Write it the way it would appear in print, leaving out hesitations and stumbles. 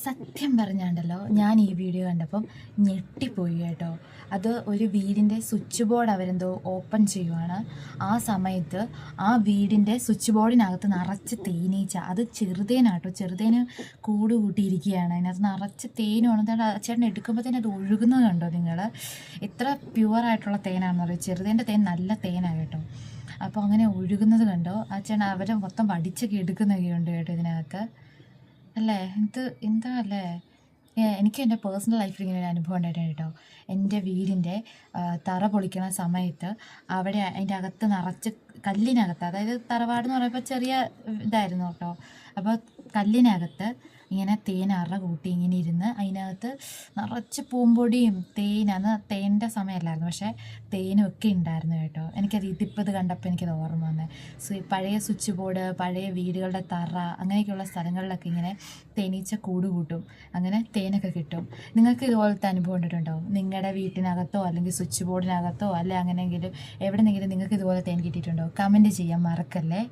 സത്യം പറഞ്ഞാണ്ടല്ലോ, ഞാൻ ഈ വീഡിയോ കണ്ടപ്പം ഞെട്ടിപ്പോയി കേട്ടോ. അത് ഒരു വീടിൻ്റെ സ്വിച്ച് ബോർഡ് അവരെന്തോ ഓപ്പൺ ചെയ്യുവാണ്. ആ സമയത്ത് ആ വീടിൻ്റെ സ്വിച്ച് ബോർഡിനകത്ത് നിറച്ച് തേനീച്ച. അത് ചെറുതേനാട്ടോ, ചെറുതേന് കൂട് കൂട്ടിയിരിക്കുകയാണ്. അതിനകത്ത് നിറച്ച് തേനുമാണ്. ചേട്ടൻ എടുക്കുമ്പോഴത്തേനും അത് ഒഴുകുന്നത് കണ്ടോ നിങ്ങൾ? എത്ര പ്യുവറായിട്ടുള്ള തേനാണെന്ന് പറയും. ചെറുതേൻ്റെ തേൻ നല്ല തേനാണ് കേട്ടോ. അപ്പോൾ അങ്ങനെ ഒഴുകുന്നത് കണ്ടോ? ആ ചേട്ടൻ അവരെ മൊത്തം വടിച്ചൊക്കെ എടുക്കുന്നൊക്കെ ഉണ്ട് കേട്ടോ ഇതിനകത്ത്. അല്ലേ, എന്താ അല്ലേ. എനിക്ക് എൻ്റെ പേഴ്സണൽ ലൈഫിൽ ഇങ്ങനെ ഒരു അനുഭവം ഉണ്ടായിട്ടുണ്ട് കേട്ടോ. എൻ്റെ വീടിൻ്റെ തറ പൊളിക്കുന്ന സമയത്ത് അവിടെ അതിൻ്റെ അകത്ത് നിറച്ച് കല്ലിനകത്ത്, അതായത് തറവാട് എന്ന് പറയുമ്പോൾ ചെറിയ ഇതായിരുന്നു കേട്ടോ. അപ്പോൾ കല്ലിനകത്ത് ഇങ്ങനെ തേൻ അറ കൂട്ടി ഇങ്ങനെ ഇരുന്ന് അതിനകത്ത് നിറച്ച് പൂമ്പൊടിയും അന്ന് തേൻ്റെ സമയമല്ലായിരുന്നു, പക്ഷേ തേനും ഒക്കെ ഉണ്ടായിരുന്നു കേട്ടോ. ഇതിപ്പോൾ ഇത് കണ്ടപ്പോൾ എനിക്കത് ഓർമ്മ വന്നത്. പഴയ സ്വിച്ച് ബോർഡ്, പഴയ വീടുകളുടെ തറ, അങ്ങനെയൊക്കെയുള്ള സ്ഥലങ്ങളിലൊക്കെ ഇങ്ങനെ തേനീച്ച കൂട് കൂട്ടും. അങ്ങനെ തേനൊക്കെ കിട്ടും. നിങ്ങൾക്ക് ഇതുപോലത്തെ അനുഭവം ഉണ്ടിട്ടുണ്ടോ? നിങ്ങളുടെ വീട്ടിനകത്തോ അല്ലെങ്കിൽ സ്വിച്ച് ബോർഡിനകത്തോ അല്ലെ അങ്ങനെയെങ്കിലും എവിടെയെങ്കിലും നിങ്ങൾക്ക് ഇതുപോലെ തേൻ കിട്ടിയിട്ടുണ്ടോ? കമൻറ്റ് ചെയ്യാൻ മറക്കല്ലേ.